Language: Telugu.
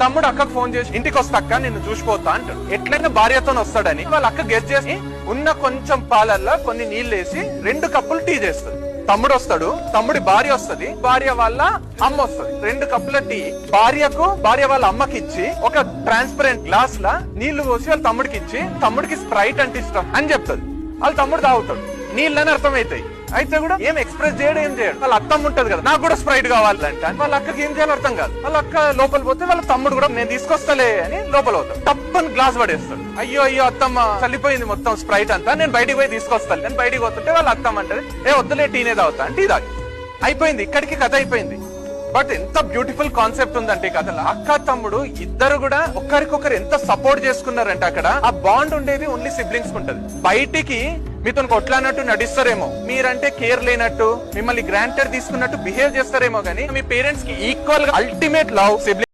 తమ్ముడు అక్కకు ఫోన్ చేసి ఇంటికి వస్తా అక్క నిన్ను చూసిపోతా అంటాడు. ఎట్లయినా భార్యతో వస్తాడని వాళ్ళ అక్క గెస్ట్ చేసి ఉన్న కొంచెం పాలల్లో కొన్ని నీళ్లు వేసి 2 కప్పులు టీ చేస్తుంది. తమ్ముడు వస్తాడు, తమ్ముడి భార్య వస్తది, భార్య వాళ్ళ అమ్మ వస్తది. 2 కప్పుల టీ భార్యకు, భార్య వాళ్ళ అమ్మకి ఇచ్చి ఒక ట్రాన్స్పరెంట్ గ్లాస్ లా నీళ్లు పోసి వాళ్ళ తమ్ముడికి ఇచ్చి, తమ్ముడికి స్ప్రైట్ అంటే ఇష్టం అని చెప్తాది. వాళ్ళ తమ్ముడు తాగుతాడు. నీళ్ళని అర్థమైతాయి. అయితే కూడా ఏం ఎక్స్ప్రెస్ చేయడం ఏం చేయడు. వాళ్ళ అత్తమ్మ ఉంటది కదా, నాకు కూడా స్ప్రైట్ కావాలంటే వాళ్ళ అక్కకి ఏం చేయాలో అర్థం కాదు. వాళ్ళ అక్క లోపల పోతే వాళ్ళ తమ్ముడు కూడా నేను తీసుకొస్తాలే అని లోపల పోతాడు. తప్పని గ్లాస్ పడేస్తాడు. అయ్యో అయ్యో అత్తమ్మ చల్లిపోయింది మొత్తం స్ప్రైట్ అంతా, నేను బయటికి పోయి తీసుకొస్తాను. నేను బయటికి పోతుంటే వాళ్ళ అత్తమ్మ అంటది ఏ వద్దులే టీనే తాగుతా అంటే తాగి అయిపోయింది. ఇక్కడికి కథ అయిపోయింది. బట్ ఎంత బ్యూటిఫుల్ కాన్సెప్ట్ ఉందంటే ఈ కథలో. అక్క తమ్ముడు ఇద్దరు కూడా ఒకరికొకరు ఎంత సపోర్ట్ చేసుకున్నారంటే అక్కడ ఆ బాండ్ ఉండేది ఓన్లీ సిబ్లింగ్స్ ఉంటది. బయటికి మీతో కొట్లానట్టు నడిస్తారేమో, మీరంటే కేర్ లేనట్టు, మిమ్మల్ని గ్రాంటెడ్ తీసుకున్నట్టు బిహేవ్ చేస్తారేమో, గానీ మీ పేరెంట్స్ కి ఈక్వల్ గా అల్టిమేట్ లవ్ సిబ్లింగ్